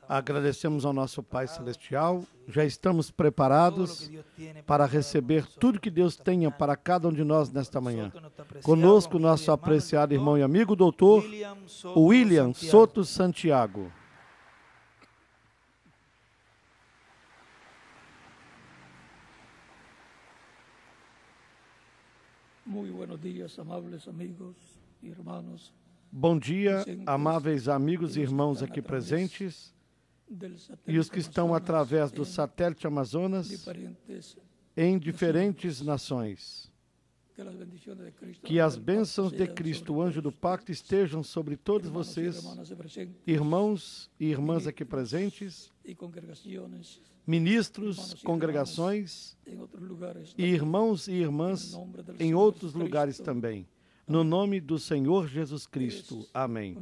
Agradecemos ao nosso Pai Celestial, já estamos preparados para receber tudo que Deus tenha para cada um de nós nesta manhã. Conosco, nosso apreciado irmão e amigo, doutor William Soto Santiago. Muy buenos días, amables amigos e irmãos. Bom dia, amáveis amigos e irmãos aqui presentes e os que estão através do satélite Amazonas em diferentes nações. Que as bênçãos de Cristo, o anjo do pacto, estejam sobre todos vocês, irmãos e irmãs aqui presentes, ministros, congregações e irmãos e irmãs em outros lugares também. No nome do Senhor Jesus Cristo. Amém.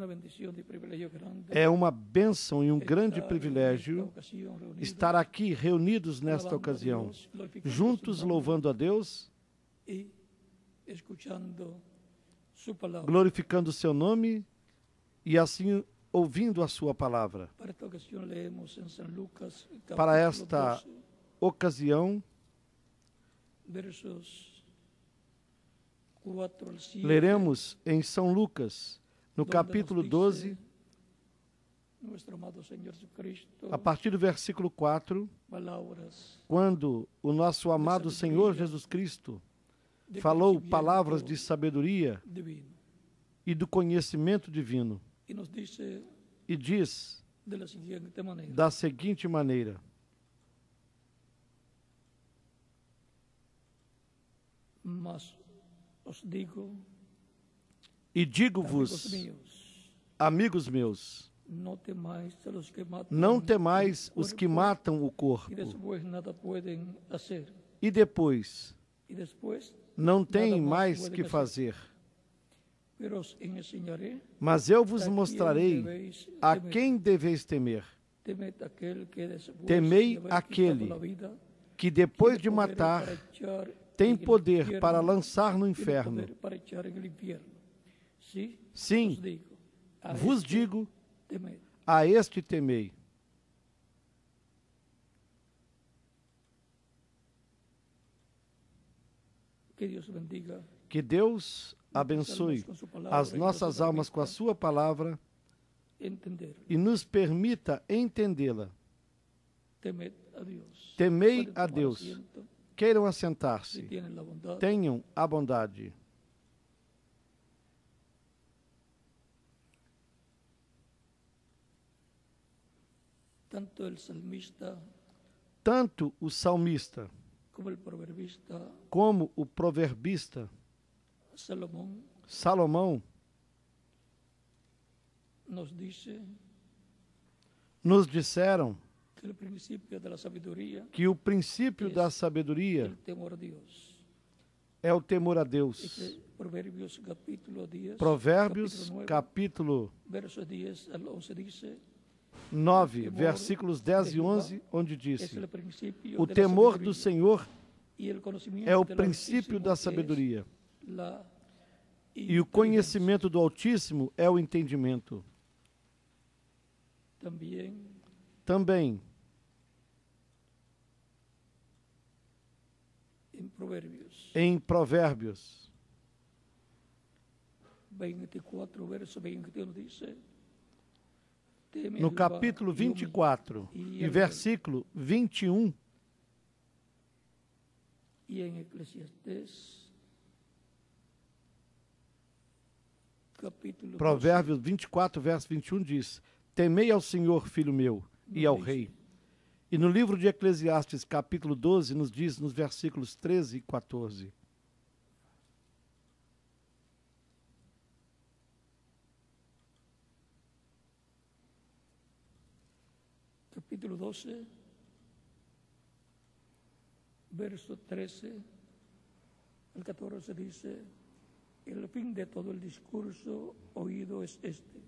É uma bênção e um grande privilégio estar aqui reunidos nesta ocasião, juntos louvando a Deus, glorificando o seu nome e assim ouvindo a sua palavra. Para esta ocasião, leremos em São Lucas, no capítulo 12, a partir do versículo 4, quando o nosso amado Senhor Jesus Cristo falou palavras de sabedoria e do conhecimento divino. E diz da seguinte maneira: e digo-vos, amigos meus, não temais os que matam o corpo, e depois não têm mais que fazer. Mas eu vos mostrarei a quem deveis temer. Temei aquele que depois de matar tem poder para lançar no inferno. Sim, vos digo, a este temei. Que Deus abençoe as nossas almas com a sua palavra e nos permita entendê-la. Temei a Deus. Queiram assentar-se. Tenham a bondade. Tanto o salmista como o proverbista Salomão nos disseram que o princípio da sabedoria é o temor a Deus. Provérbios, capítulo 9, versículos 10 e 11, onde disse: o temor do Senhor é o princípio da sabedoria, e o conhecimento do Altíssimo é o entendimento. Também em Provérbios, no capítulo 24 e versículo 21, e em Eclesiastés, Provérbios 24, verso 21 diz: temei ao Senhor, filho meu, e ao rei. E no livro de Eclesiastes, capítulo 12, nos diz nos versículos 13 e 14. Capítulo 12, verso 13 al 14 dice: el fin de todo el discurso oído es este: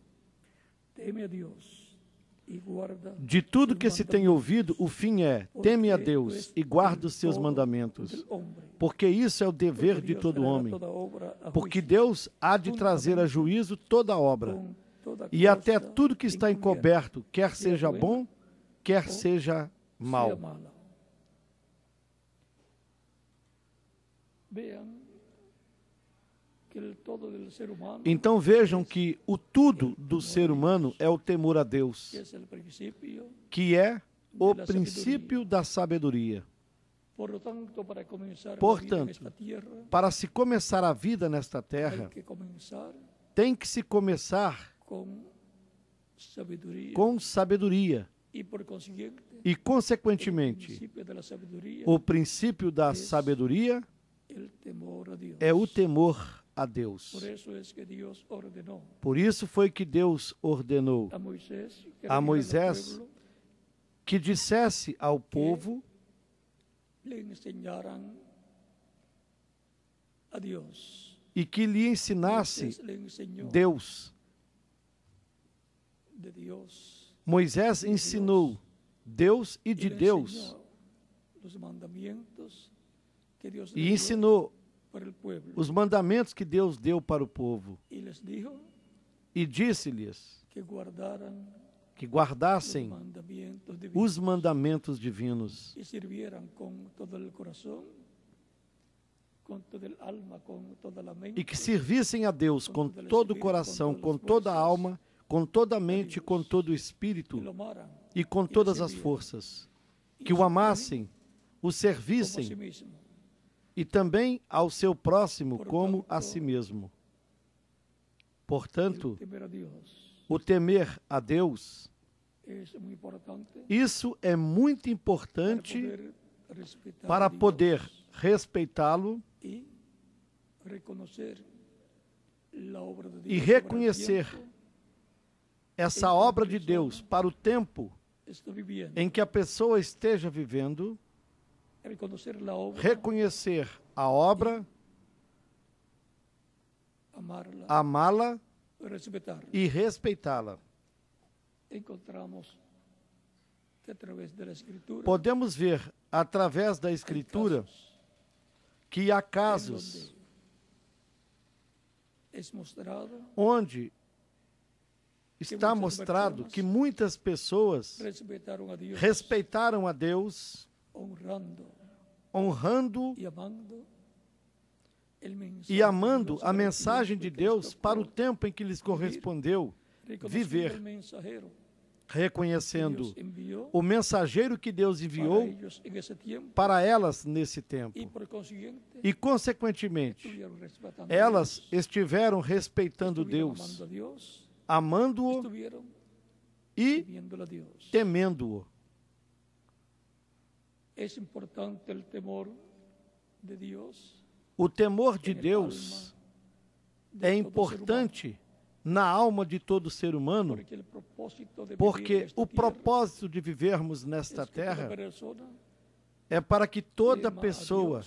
teme a Dios e guarda. De tudo que se tem ouvido, o fim é: teme a Deus e guarda os seus mandamentos, porque isso é o dever de todo homem, porque Deus há de trazer a juízo toda obra, e até tudo que está encoberto, quer seja bom, quer seja mal. Então vejam que o tudo do ser humano é o temor a Deus, que é o princípio da sabedoria. Portanto, para se começar a vida nesta terra, tem que se começar com sabedoria. E, consequentemente, o princípio da sabedoria é o temor a Deus. Por isso foi que Deus ordenou a Moisés que dissesse ao povo e que lhe ensinasse Deus. Moisés ensinou Deus e de Deus. E ensinou os mandamentos que Deus deu para o povo. E disse-lhes que guardassem os mandamentos divinos e que servissem a Deus com todo o coração, com toda a alma, com toda a mente, com todo o espírito e com todas as forças, que o amassem, o servissem e também ao seu próximo como a si mesmo. Portanto, o temer a Deus, isso é muito importante para poder respeitá-lo e reconhecer essa obra de Deus para o tempo em que a pessoa esteja vivendo, reconhecer a obra, amá-la e respeitá-la. Podemos ver através da Escritura que há casos onde está mostrado que muitas pessoas respeitaram a Deus, honrando e amando a mensagem de Deus para o tempo em que lhes correspondeu viver, reconhecendo o mensageiro que Deus enviou para elas nesse tempo. E, consequentemente, elas estiveram respeitando Deus, amando-o e temendo-o. O temor de Deus é importante na alma de todo ser humano, porque o propósito de vivermos nesta terra é para que toda pessoa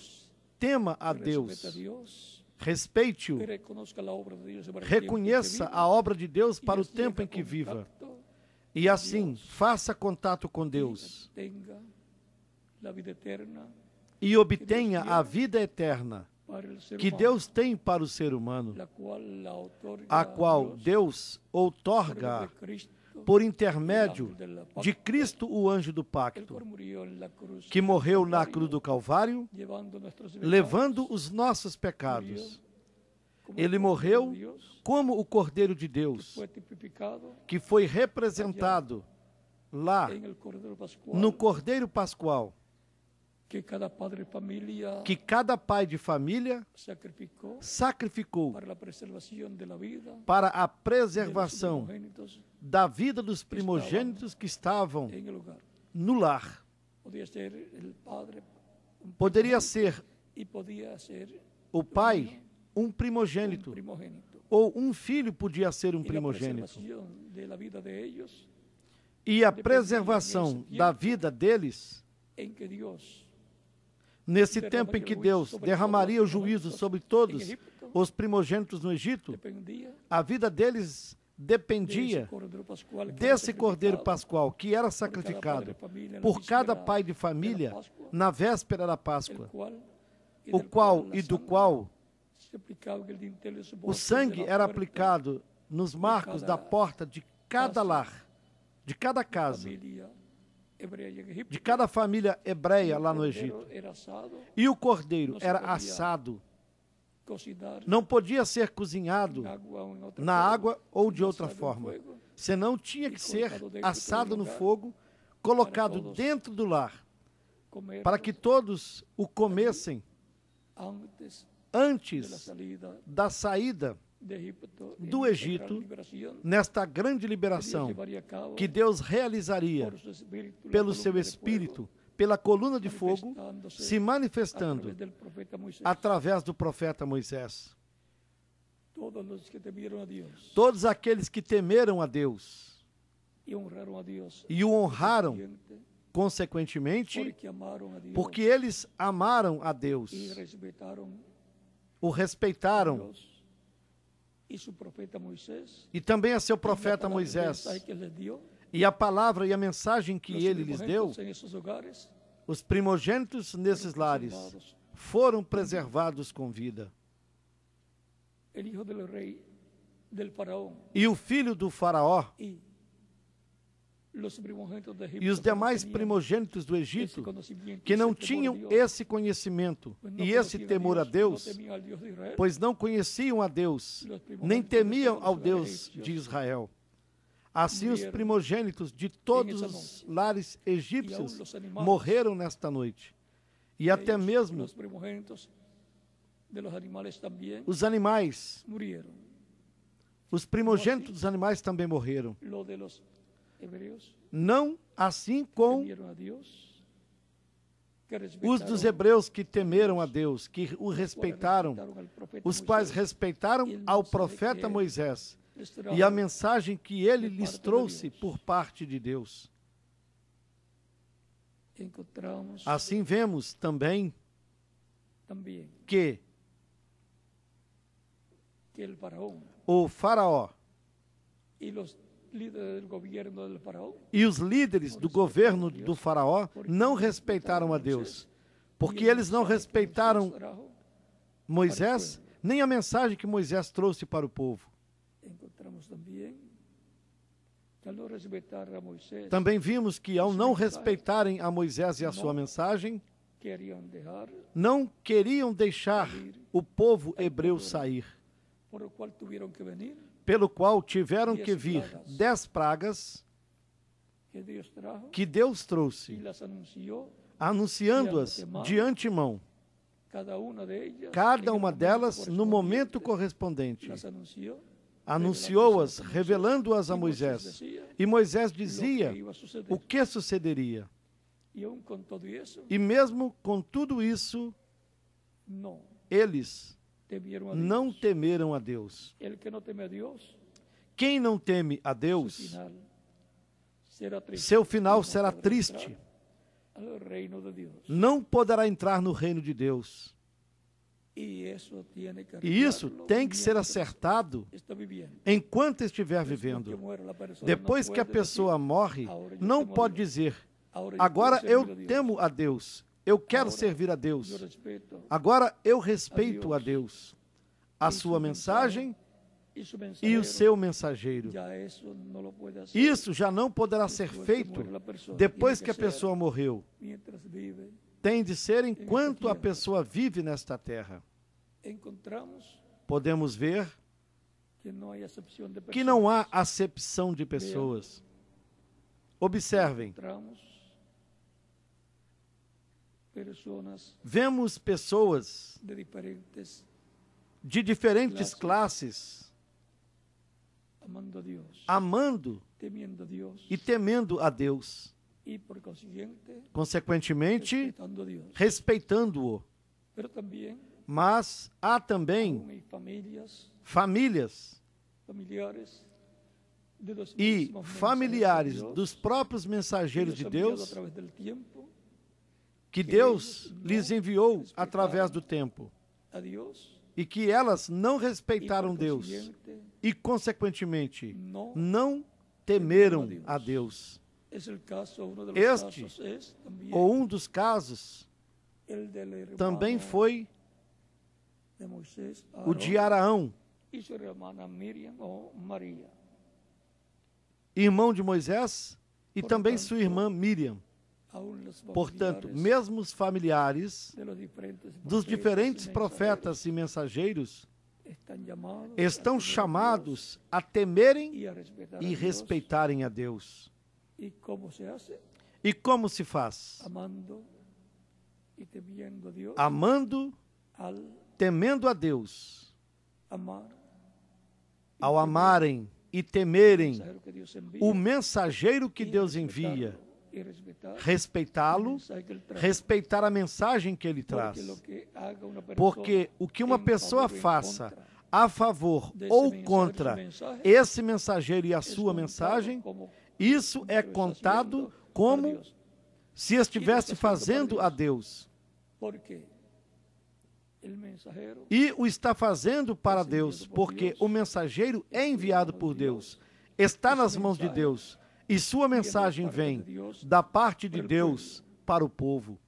tema a Deus, respeite-o, reconheça a obra de Deus para o tempo em que viva e assim faça contato com Deus e obtenha a vida eterna que Deus tem para o ser humano, a qual Deus outorga por intermédio de Cristo, o anjo do pacto, que morreu na cruz do Calvário, levando os nossos pecados. Ele morreu como o Cordeiro de Deus, que foi representado lá no Cordeiro Pascual, que cada pai de família sacrificou para a preservação da vida dos primogênitos que estavam no lar. Poderia ser o pai um primogênito, ou um filho podia ser um primogênito. E a preservação da vida deles, nesse tempo em que Deus derramaria o juízo sobre todos os primogênitos no Egito, a vida deles dependia desse Cordeiro Pascual que era sacrificado por cada pai de família na véspera da Páscoa, o qual e do qual o sangue era aplicado nos marcos da porta de cada lar, de cada casa, de cada família hebreia lá no Egito. E o cordeiro era assado. Não podia ser cozinhado na água ou de outra forma, senão tinha que ser assado no fogo, colocado dentro do lar, para que todos o comessem antes da saída do Egito, nesta grande liberação que Deus realizaria pelo seu Espírito, pela coluna de fogo, se manifestando através do profeta Moisés. Todos aqueles que temeram a Deus e o honraram, consequentemente, porque eles amaram a Deus, o respeitaram, e também a seu profeta Moisés, e a palavra e a mensagem que ele lhes deu, os primogênitos nesses lares foram preservados com vida. E o filho do faraó e os demais primogênitos do Egito, que não tinham esse conhecimento e esse temor a Deus, pois não conheciam a Deus, nem temiam ao Deus de Israel. Assim os primogênitos de todos os lares egípcios morreram nesta noite. E até mesmo os animais, os primogênitos dos animais também morreram. Não assim com os dos hebreus que temeram a Deus, que o respeitaram, os quais respeitaram ao profeta Moisés e a mensagem que ele lhes trouxe por parte de Deus. Assim vemos também que o faraó e os líderes do governo do faraó não respeitaram a Deus, porque eles não respeitaram Moisés, nem a mensagem que Moisés trouxe para o povo. Também vimos que, ao não respeitarem a Moisés e a sua mensagem, não queriam deixar o povo hebreu sair, pelo qual tiveram que vir 10 pragas que Deus trouxe, anunciando-as de antemão, cada uma delas no momento correspondente. Anunciou-as, revelando-as a Moisés. E Moisés dizia o que sucederia. E mesmo com tudo isso, eles não temeram a Deus. Quem não teme a Deus, seu final será triste. Não poderá entrar no reino de Deus. E isso tem que ser acertado enquanto estiver vivendo. Depois que a pessoa morre, não pode dizer: agora eu temo a Deus, eu quero servir a Deus, agora eu respeito a Deus, a sua mensagem e o seu mensageiro. Isso já não poderá ser feito depois que a pessoa morreu. Tem de ser enquanto a pessoa vive nesta terra. Podemos ver que não há acepção de pessoas. Observem. Vemos pessoas de diferentes classes amando e temendo a Deus. Consequentemente, respeitando-o. Mas há também famílias e familiares dos próprios mensageiros de Deus que Deus lhes enviou através do tempo e que elas não respeitaram Deus e, consequentemente, não temeram a Deus. Este, ou um dos casos, também foi o de Araão, irmão de Moisés, e também sua irmã Miriam. Portanto, mesmo os familiares dos diferentes profetas e mensageiros estão chamados a temerem e respeitarem a Deus. E como se faz? Amando, temendo a Deus. Ao amarem e temerem o mensageiro que Deus envia, respeitá-lo, respeitar a mensagem que ele traz. Porque o que uma pessoa faça a favor ou contra esse mensageiro e a sua mensagem, isso é contado como se estivesse fazendo a Deus. E o está fazendo para Deus, porque o mensageiro é enviado por Deus, está nas mãos de Deus, e sua mensagem vem da parte de Deus para o povo.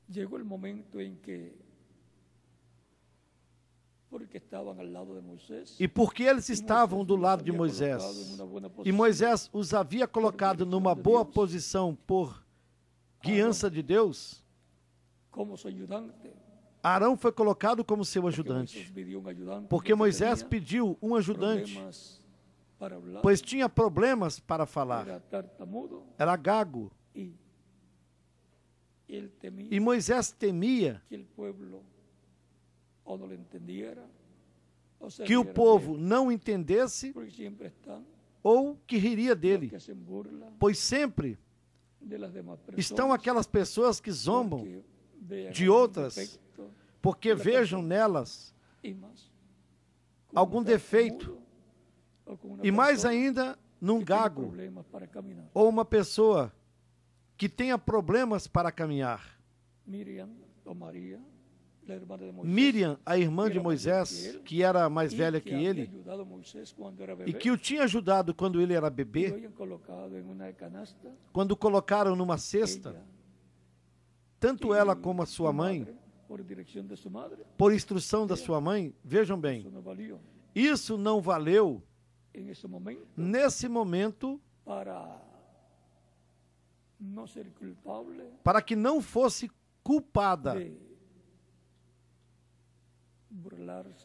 Chegou o momento em que, e porque eles estavam do lado de Moisés, e Moisés os havia colocado numa boa posição por guiança de Deus, Arão foi colocado como seu ajudante, porque Moisés pediu um ajudante, pois tinha problemas para falar, era gago, e Moisés temia que o povo não entendesse ou que riria dele, pois sempre estão aquelas pessoas que zombam de outras, porque vejam nelas algum defeito, e mais ainda num gago, ou uma pessoa que tenha problemas para caminhar. Miriam, a irmã de Moisés, que era mais velha que ele, e que o tinha ajudado quando ele era bebê, quando colocaram numa cesta, tanto ela como a sua mãe, por instrução da sua mãe, vejam bem, isso não valeu, nesse momento, para que não fosse culpada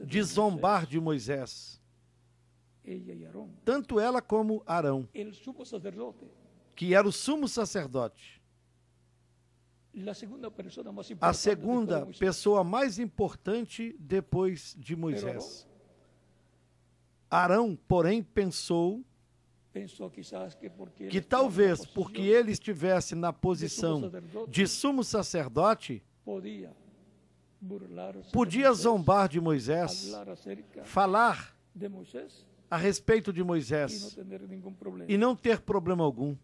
de zombar de Moisés, tanto ela como Arão, que era o sumo sacerdote, a segunda pessoa mais importante depois de Moisés. Arão, porém, pensou que talvez porque ele estivesse na posição de sumo sacerdote, podia zombar de Moisés, falar a respeito de Moisés e não ter problema algum.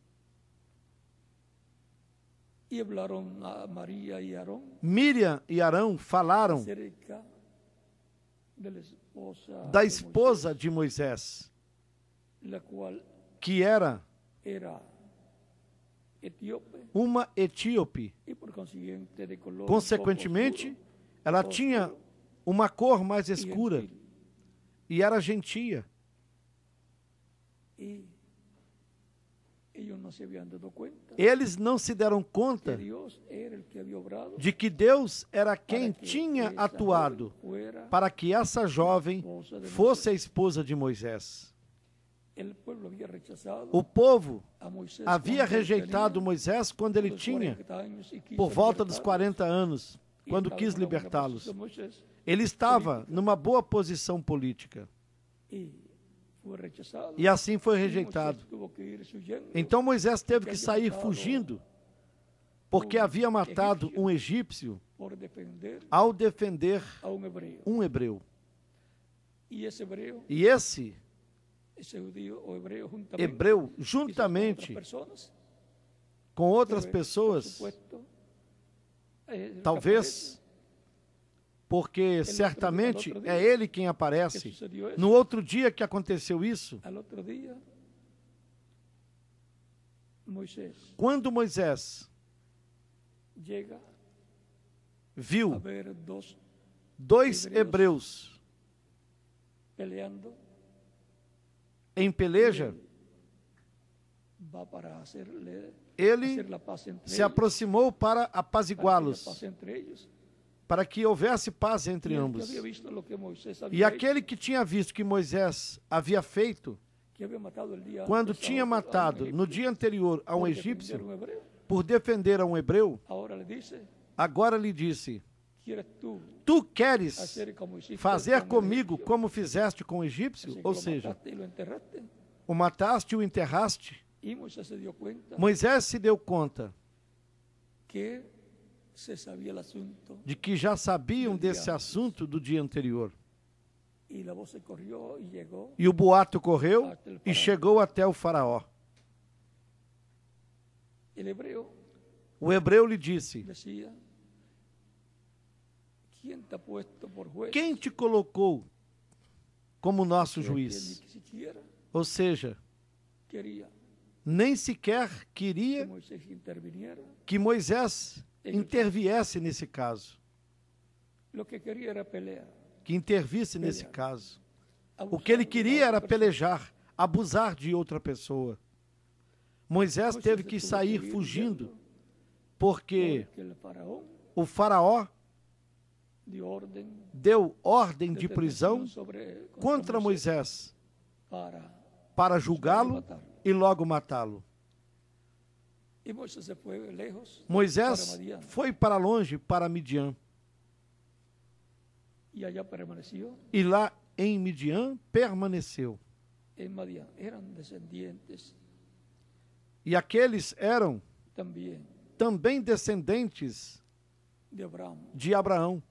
Miriam e Arão falaram da esposa de Moisés, que era uma etíope. Consequentemente, ela tinha uma cor mais escura e era gentia. Eles não se deram conta de que Deus era quem tinha atuado para que essa jovem fosse a esposa de Moisés. O povo havia rejeitado Moisés quando ele tinha por volta dos 40 anos, quando quis libertá-los. Ele estava numa boa posição política. E assim foi rejeitado. Então Moisés teve que sair fugindo, porque havia matado um egípcio ao defender um hebreu. E esse hebreu, juntamente com outras pessoas, talvez porque certamente é ele quem aparece. No outro dia que aconteceu isso, quando Moisés viu 2 hebreus peleando, em peleja, va para ele hacer la paz entre se aproximou para ellos, para que haya apaziguá-los, paz entre ellos. para que houvesse paz entre Y el que ambos. había visto lo que Moisés E había aquele que tinha visto que Moisés havia feito, hecho, que había matado el día quando antes a tinha un matado no egipcio dia anterior a um por defender egípcio, un hebreo, por defender a um hebreu, ahora le dice, agora lhe disse: ¿quieres tú Tu queres hacer como hiciste fazer con el comigo egipcio? como fizeste com o egípcio? Así que Ou lo seja, mataste y lo enterraste. o mataste e o enterraste. Y Moisés se dio cuenta Moisés se deu conta que se sabía el asunto de que já sabiam desse assunto do dia anterior. y la voz se corrió y llegó. E o boato correu e chegou até o faraó. El hebreo O hebreu lhe disse: decía, ¿quién te ha puesto por juez? Quem te colocou como nosso Que él ni juiz? siquiera Ou seja, quería nem sequer que queria Moisés interviniera. que Moisés interviesse nesse caso, Lo que quería era pelear. que intervisse nesse caso. O abusar que ele de queria la era otra persona. pelejar, abusar de outra pessoa. Moisés Moisés teve que tuvo sair ir fugindo, huyendo, porque porque el faraón o faraó dio orden deu ordem de de detención prisão sobre contra Moisés para para julgá-lo e logo matá-lo. y Moisés se fue lejos Moisés para Madián, foi para longe, para Midian, y allá permaneció e lá em Midian permaneceu. en Madián. Eran descendientes E aqueles eram también também descendentes de Abraham, de Abraão,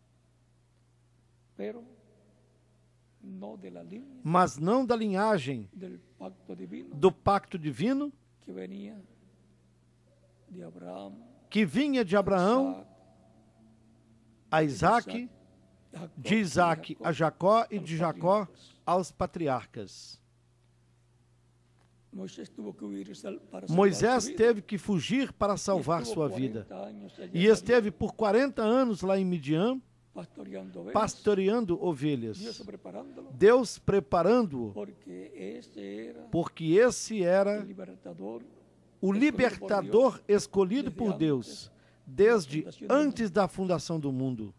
pero no de la línea mas não da linhagem del pacto divino do pacto divino que venía de Abraham, que vinha de Abraão a Isaac, de Isaac a Jacó e de Jacó aos patriarcas. Moisés tuvo que huir para salvar Moisés su vida. teve que fugir para salvar Estuvo sua 40 vida. años allá E en esteve por 40 anos lá em Midian, pastoreando ovejas, pastoreando Dios ovelhas. preparándolo, Deus preparando-o, porque ese era porque esse el era libertador o libertador escolhido por Deus desde antes da fundação do mundo.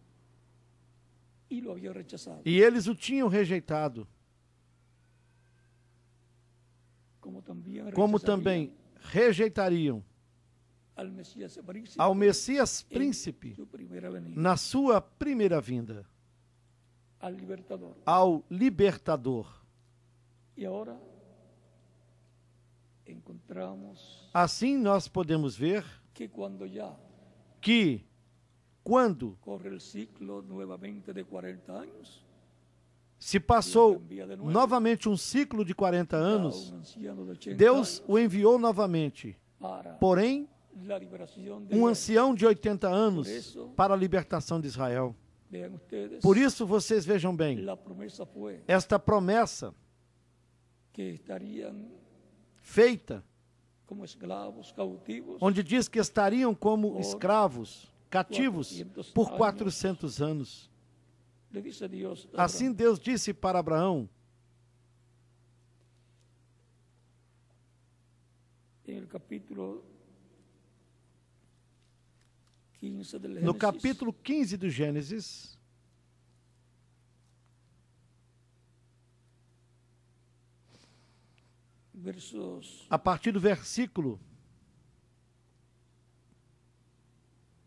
y lo había rechazado, E eles o tinham rejeitado, como também rejeitariam al Mesías príncipe ao Messias en príncipe su primera venida, na sua primeira vinda, al libertador. ao libertador. Y ahora encontramos Assim nós podemos ver que cuando ya que, quando corre el ciclo nuevamente de 40 años, se passou novamente um ciclo de 40 ya anos, un anciano de 80 Deus años o enviou novamente. para Porém, la liberación de um Israel. ancião de 80 anos para a libertação de Israel. Vean ustedes, Por isso, vocês vejam bem, la promesa fue esta promessa que estarían feita, como esclavos cautivos onde diz que estariam como escravos, cativos, por 400 anos. le dice Dios a Assim Abraham, Deus disse para Abraão, en el capítulo 15 del no Génesis, capítulo 15 do Gênesis, versos a partir do versículo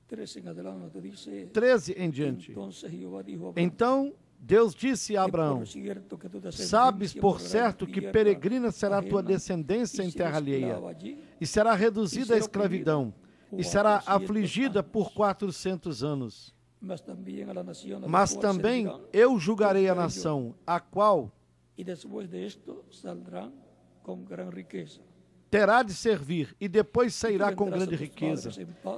13 en adelante, dice, 13 em diante. entonces Jehová dijo a Abraham, Então Deus disse a "Es Abraão: por cierto que tu descendencia Sabes por morará en certo que tierra peregrina será tua ajena, descendência y em será terra alheia, esclava allí, e será reduzida à escravidão, e será 400 afligida anos. por 400 anos. mas también a la nación a la Mas cual também servirán, eu julgarei a porque nação, a qual y después de esto saldrán con gran riqueza. terá de servir, e depois sairá com grande riqueza.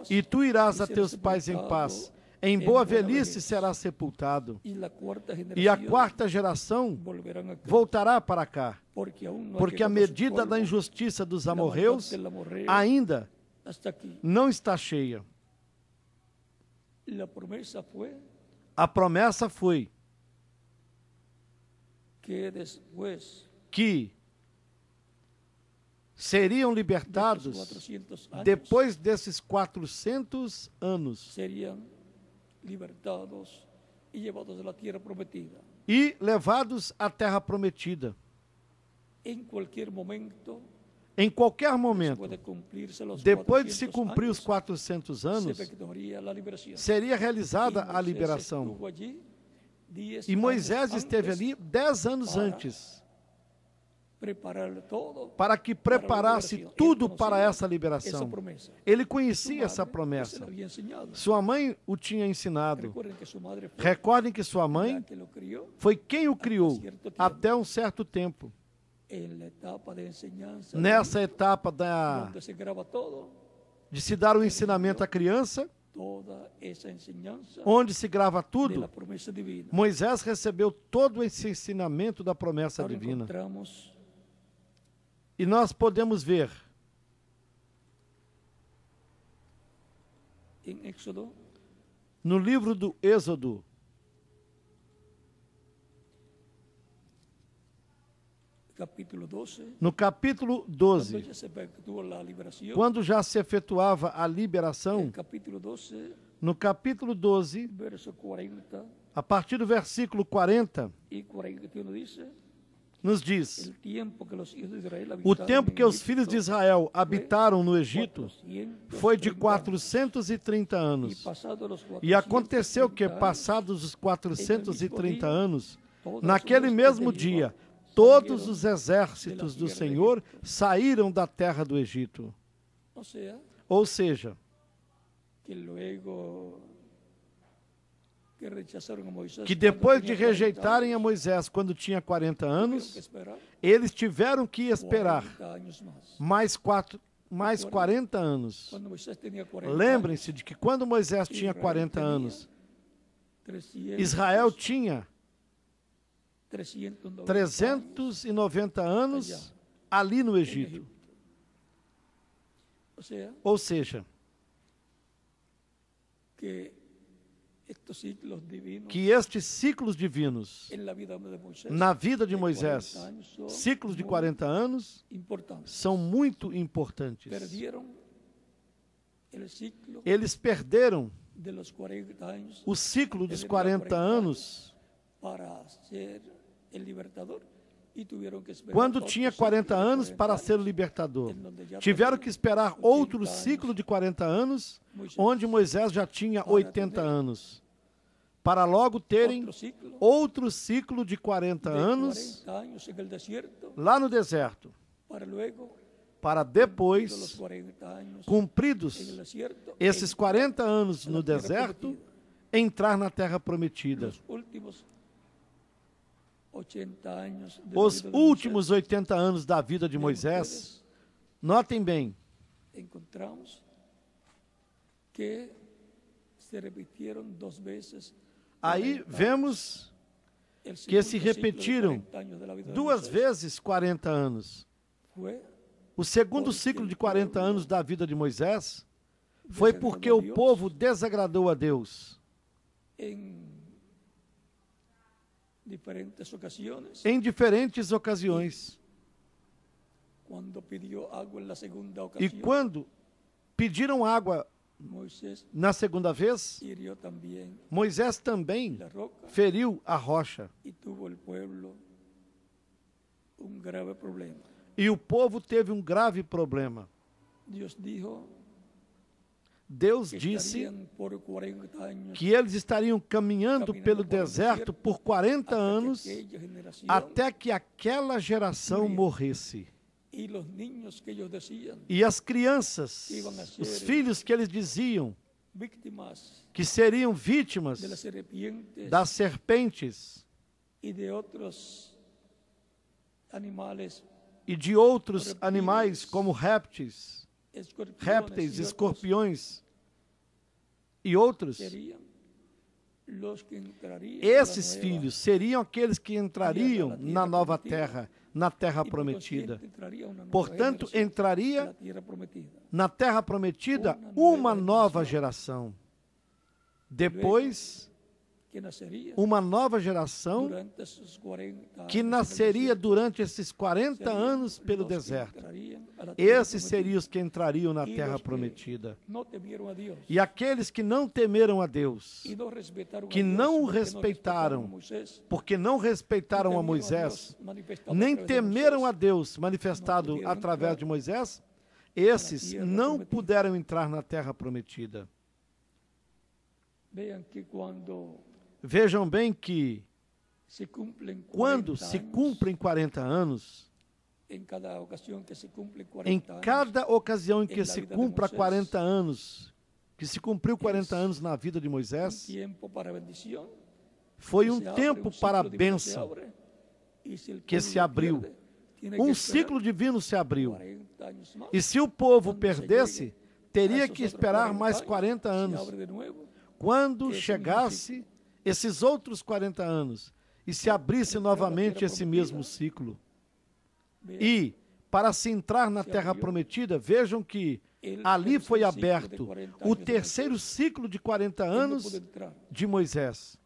E tu irás a teus pais em paz. Em boa velhice será sepultado. Y la cuarta E a generación quarta geração volverán acá, voltará para cá, porque aún no ha porque a quedado su medida polvo, da injustiça dos la maldad amorreus del amorreo ainda hasta aquí. não está cheia. La promesa fue A promessa foi que seriam libertados depois desses 400 anos. Seriam libertados e levados à terra prometida. E levados à terra prometida. Em qualquer momento, depois de se cumprir os 400 anos, seria realizada a liberação. E Moisés esteve ali 10 anos antes, para que preparasse tudo para essa liberação. Ele conhecia essa promessa. Sua mãe o tinha ensinado. Recordem que sua mãe foi quem o criou até um certo tempo. Nessa etapa de se dar o ensinamento à criança, onde se grava tudo, Moisés recebeu todo esse ensinamento da promessa divina. E nós podemos ver no livro do Êxodo, no capítulo 12, quando já se efetuava a liberação, no capítulo 12, a partir do versículo 40, nos diz: o tempo que os filhos de Israel habitaram no Egito foi de 430 anos. E aconteceu que, passados os 430 anos, naquele mesmo dia, todos os exércitos do Senhor saíram da terra do Egito. Ou seja, que depois de rejeitarem a Moisés quando tinha 40 anos, eles tiveram que esperar mais 40 anos. Lembrem-se de que quando Moisés tinha 40 anos, Israel tinha 390 anos ali no Egito. Ou seja, que estes ciclos divinos na vida de Moisés, ciclos de 40 anos, são muito importantes. Eles perderam o ciclo dos 40 anos quando tinha 40 anos para ser o libertador. Tiveram que esperar outro ciclo de 40 anos, onde Moisés já tinha 80 anos, para logo terem outro ciclo de 40 anos lá no deserto, para depois, cumpridos esses 40 anos no deserto, entrar na terra prometida. Os últimos 80 anos da vida de Moisés, notem bem, encontramos que se repetiram 2 vezes. Aí vemos que se repetiram 2 vezes 40 anos. O segundo ciclo de 40 anos da vida de Moisés foi porque o povo desagradou a Deus. Em diferentes ocasiões. E quando pediram água na segunda vez, Moisés também feriu a rocha. E o povo teve um grave problema. Deus disse que eles estariam caminhando pelo deserto por 40 anos até que aquela geração morresse. E as crianças, os filhos que eles diziam que seriam vítimas das serpentes e de outros animais como répteis, escorpiões e outros, esses filhos seriam aqueles que entrariam na nova terra, na terra prometida. Portanto, entraria na terra prometida uma nova geração. Depois uma nova geração que nasceria durante esses 40 anos pelo deserto. Esses seriam os que entrariam na terra prometida. E aqueles que não temeram a Deus, que não o respeitaram, porque não respeitaram a Moisés, nem temeram a Deus manifestado através de Moisés, esses não puderam entrar na terra prometida. Vejam bem que quando se cumprem 40 anos, em cada ocasião em que se cumpra 40 anos, que se cumpriu 40 anos na vida de Moisés, foi um tempo para a bênção que se abriu. Um ciclo divino se abriu. E se o povo perdesse, teria que esperar mais 40 anos. Quando chegasse esses outros 40 anos e se abrisse novamente esse mesmo ciclo. E, para se entrar na terra prometida, vejam que ali foi aberto o terceiro ciclo de 40 anos de Moisés.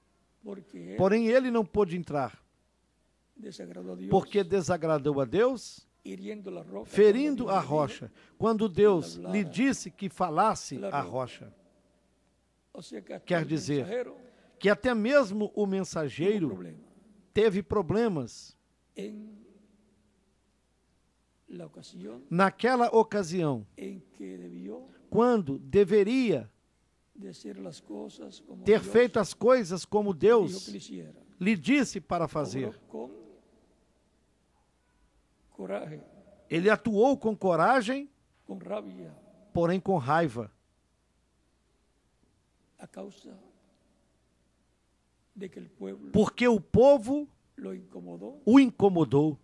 Porém, ele não pôde entrar, porque desagradou a Deus, ferindo a rocha, quando Deus lhe disse que falasse a rocha. Quer dizer que até mesmo o mensageiro teve problemas. Naquela ocasião, quando deveria ter feito as coisas como Deus lhe disse para fazer, ele atuou com coragem, porém com raiva, porque o povo o incomodou.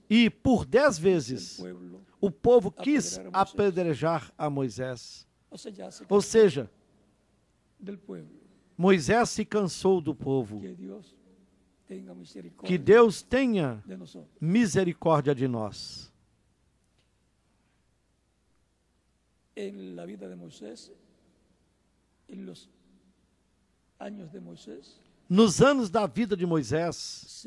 E por 10 vezes o povo quis apedrejar a Moisés. Ou seja, Moisés se cansou do povo. Que Deus tenha misericórdia de nós. Nos anos da vida de Moisés,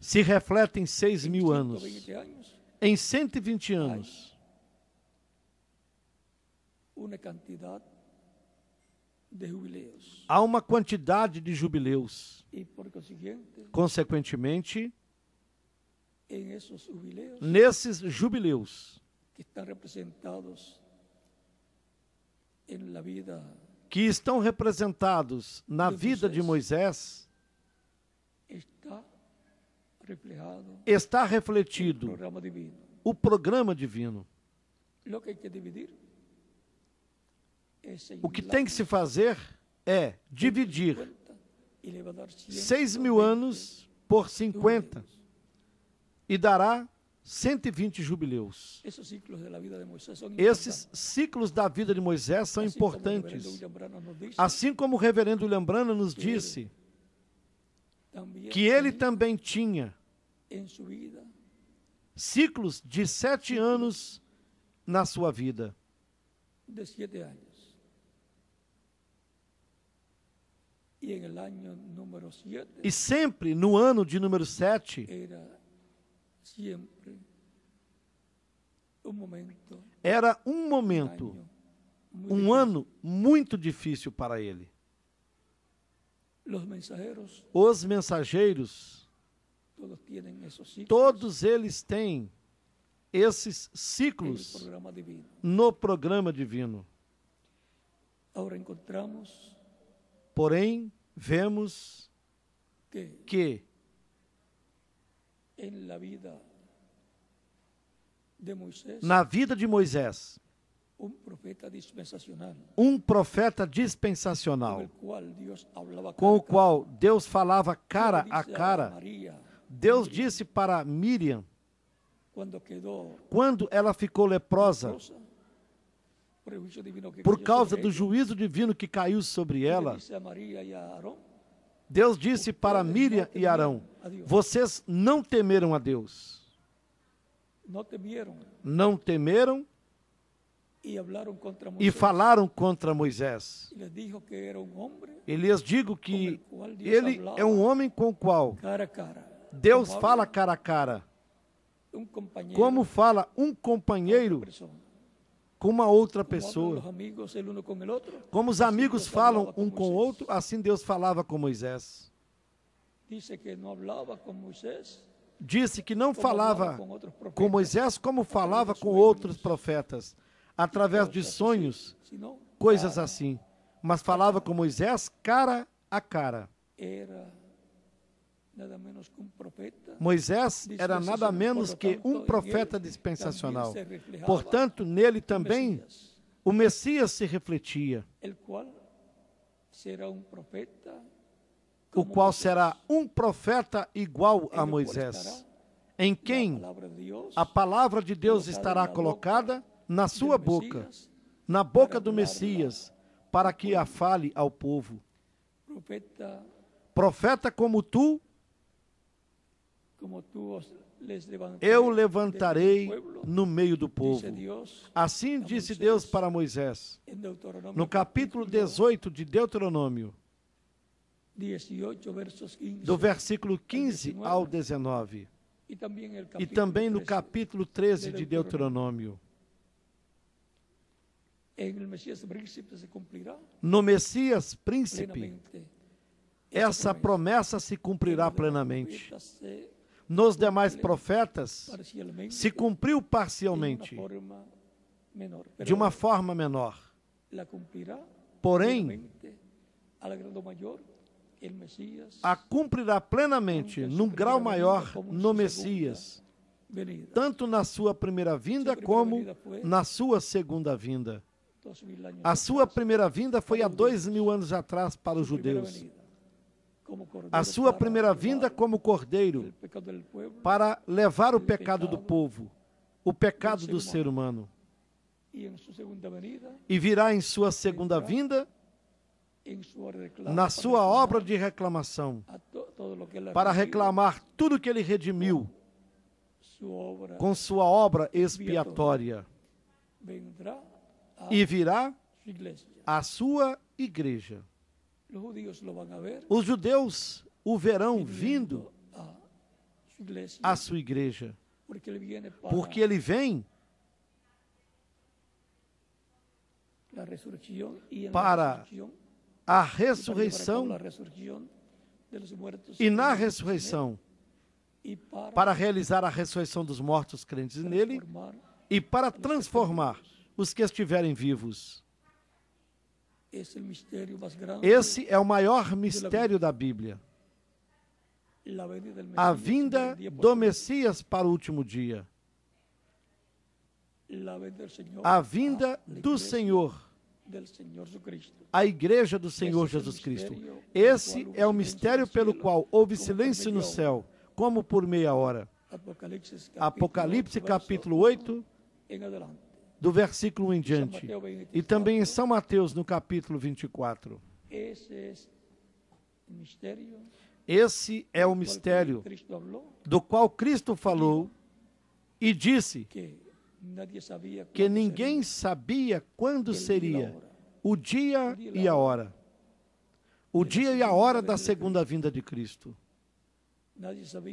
se refletem 6.000 anos. Em 120 anos, há uma quantidade de jubileus. Consequentemente, nesses jubileus, que estão representados na vida de Moisés, está refletido o programa divino. O que tem que se fazer é dividir 6.000 anos por 50 e dará 120 jubileus. Esses ciclos da vida de Moisés são importantes. Assim como o reverendo William Branham nos disse que ele também tinha ciclos de 7 anos na sua vida. E sempre no ano de número 7, era um momento, um ano muito difícil para ele. Os mensageiros, todos eles têm esses ciclos no programa divino. Porém, vemos que na vida de Moisés, um profeta dispensacional, com o qual Deus falava cara a cara. Deus disse para Miriam, quando ela ficou leprosa, por causa do juízo divino que caiu sobre ela, Deus disse para Miriam e Arão, vocês não temeram a Deus. Não temeram e falaram contra Moisés. E lhes digo que ele é um homem com o qual Deus fala cara a cara, como fala um companheiro com uma outra pessoa. Como os amigos falam um com o outro, assim Deus falava com Moisés. Disse que não falava com Moisés como falava com outros profetas, através de sonhos, coisas assim. Mas falava com Moisés cara a cara. Moisés era nada menos que um profeta dispensacional. Portanto, nele também o Messias se refletia, o qual será um profeta igual a Moisés, em quem a palavra de Deus estará colocada na sua boca, na boca do Messias, para que a fale ao povo. Profeta como tu, eu levantarei no meio do povo. Assim disse Deus para Moisés, no capítulo 18 de Deuteronômio, do versículo 15 ao 19, e também no capítulo 13 de Deuteronômio. No Messias Príncipe, essa promessa se cumprirá plenamente. Nos demais profetas, se cumpriu parcialmente, de uma forma menor. Porém, a cumprirá plenamente, num grau maior, no Messias, tanto na sua primeira vinda como na sua segunda vinda. A sua primeira vinda foi há 2000 anos atrás para os judeus. A sua primeira vinda como cordeiro, para levar o pecado do povo, o pecado do ser humano. E virá em sua segunda vinda, na sua obra de reclamação, para reclamar tudo que ele redimiu com sua obra expiatória. E virá a sua igreja. Os judeus o verão vindo à sua igreja, porque ele vem para a ressurreição e na ressurreição, para realizar a ressurreição dos mortos crentes nele e para transformar os que estiverem vivos. Esse é o maior mistério da Bíblia. A vinda do Messias para o último dia. A vinda do Senhor. A igreja do Senhor Jesus Cristo. Esse é o mistério pelo qual houve silêncio no céu, como por meia hora. Apocalipse capítulo 8, do versículo 1 em diante. E também em São Mateus, no capítulo 24. Esse é o mistério do qual Cristo falou e disse que ninguém sabia quando seria o dia e a hora. O dia e a hora da segunda vinda de Cristo.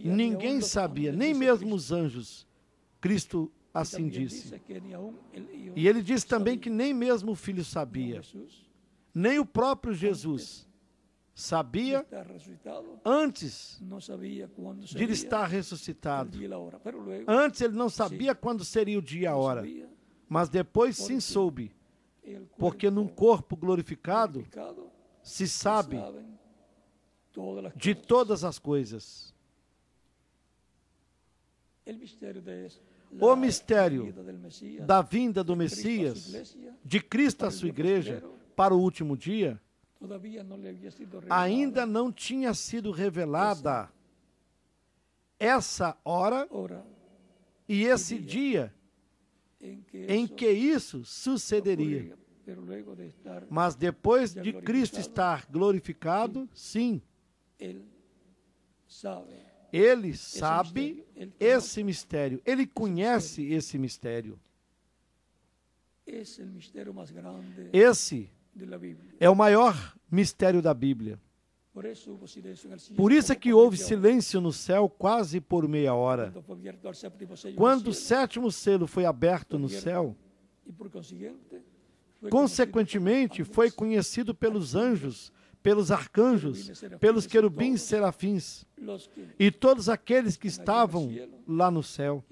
Ninguém sabia, nem mesmo os anjos. Cristo assim disse. E ele disse também que nem mesmo o Filho sabia. Nem o próprio Jesus sabia antes de ele estar ressuscitado. Antes ele não sabia quando seria o dia e a hora. Mas depois sim soube. Porque num corpo glorificado se sabe de todas as coisas. O mistério da vinda do Messias, de Cristo à sua igreja, para o último dia, ainda não tinha sido revelada essa hora e esse dia em que isso sucederia. Mas depois de Cristo estar glorificado, sim, ele sabe esse mistério, ele conhece esse mistério. Esse é o maior mistério da Bíblia. Por isso é que houve silêncio no céu quase por meia hora. Quando o sétimo selo foi aberto no céu, consequentemente foi conhecido pelos anjos, pelos arcanjos, pelos querubins serafins e todos aqueles que estavam lá no céu,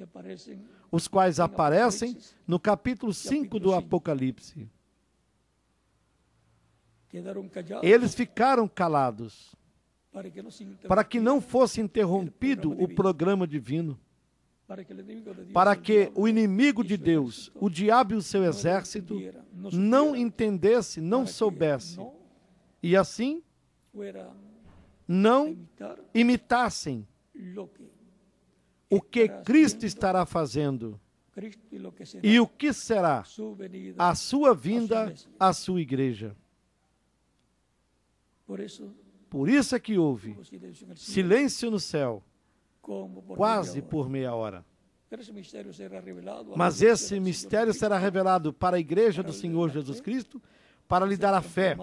os quais aparecem no capítulo 5 do Apocalipse. Eles ficaram calados para que não fosse interrompido o programa divino, para que o inimigo de Deus, o diabo e o seu exército, não entendesse, não soubesse, e assim não imitassem o que Cristo estará fazendo e o que será a sua vinda à sua igreja. Por isso é que houve silêncio no céu, quase por meia hora. Mas esse mistério será revelado para a igreja do Senhor Jesus Cristo, para lhe dar a fé,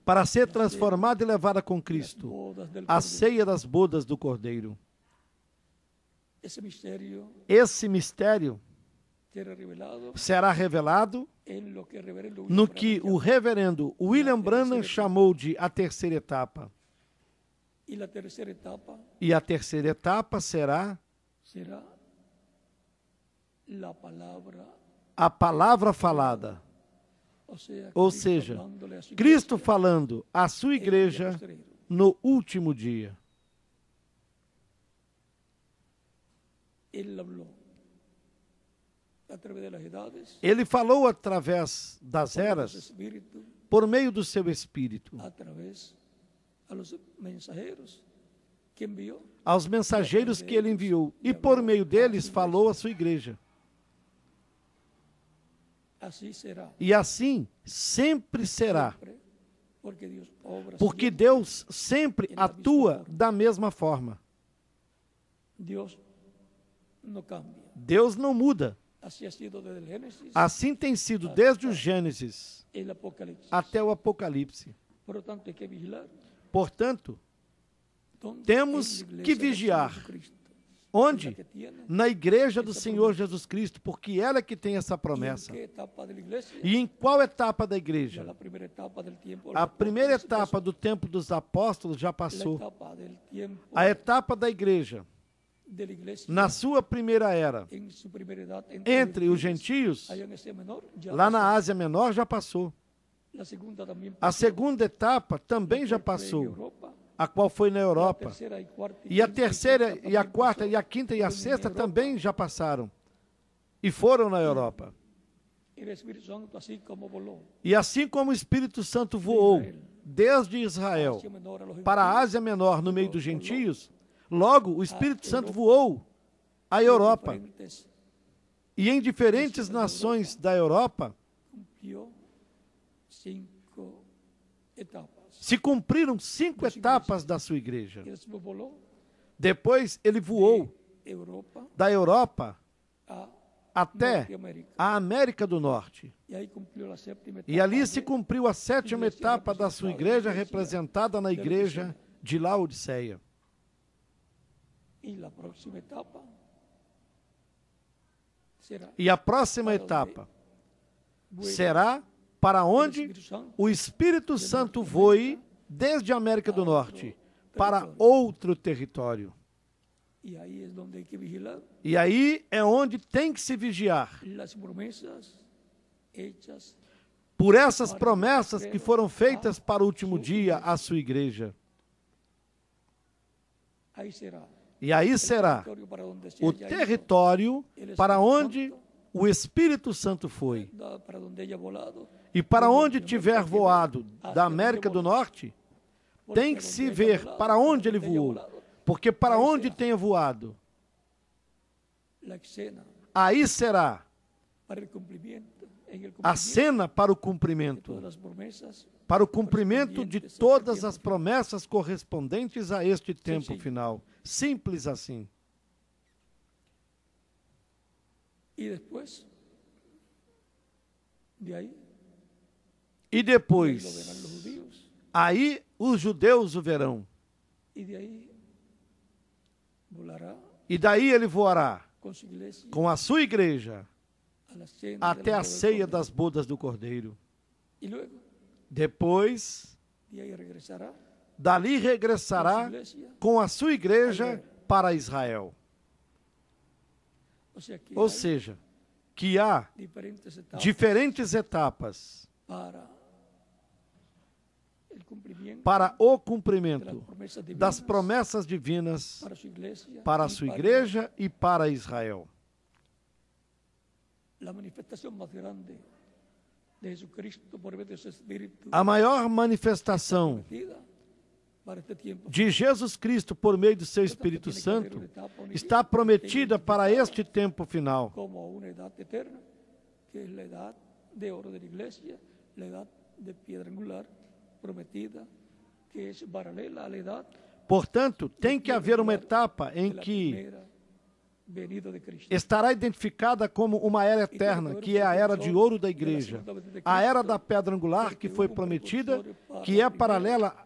para ser transformada e levada com Cristo, a ceia das bodas do Cordeiro. Esse mistério será revelado no que o reverendo William Branham chamou de a terceira etapa. E a terceira etapa será a palavra falada. Ou seja, Cristo falando à sua igreja no último dia. Ele falou através das eras, por meio do seu Espírito, aos mensageiros que ele enviou, e por meio deles falou à sua igreja. E assim sempre será, porque Deus sempre atua da mesma forma. Deus não muda. Assim tem sido desde o Gênesis até o Apocalipse. Portanto, temos que vigiar. Onde? Na igreja do Senhor Jesus Cristo, porque ela é que tem essa promessa. E em qual etapa da igreja? A primeira etapa do tempo dos apóstolos já passou. A etapa da igreja, na sua primeira era, entre os gentios, lá na Ásia Menor já passou. A segunda etapa também já passou, a qual foi na Europa. E a terceira, e a quarta, e a quinta, e a sexta também já passaram. E foram na Europa. E assim como o Espírito Santo voou desde Israel para a Ásia Menor no meio dos gentios, logo o Espírito Santo voou à Europa. E em diferentes nações da Europa, se cumpriram 5 etapas da sua igreja. Depois ele voou da Europa até a América do Norte. E ali se cumpriu a 7ª etapa da sua igreja, representada na igreja de Laodiceia. E a próxima etapa será para onde o Espírito Santo voe desde a América do Norte para outro território. E aí é onde tem que se vigiar por essas promessas que foram feitas para o último dia à sua igreja. E aí será o território para onde o Espírito Santo foi. E para onde tiver voado da América do Norte, tem que se ver para onde ele voou. Porque para onde tenha voado, aí será a cena para o cumprimento de todas as promessas correspondentes a este tempo final. Simples assim. E depois, aí os judeus o verão. E daí ele voará com a sua igreja até a ceia das bodas do Cordeiro. Depois, dali regressará com a sua igreja para Israel. Ou seja, que há diferentes etapas para o cumprimento das promessas divinas para a sua igreja e para Israel. A maior manifestação de Jesus Cristo por meio do seu Espírito Santo está prometida para este tempo final. Portanto, tem que haver uma etapa em que estará identificada como uma era eterna, que é a era de ouro da igreja. A era da pedra angular que foi prometida, que é paralela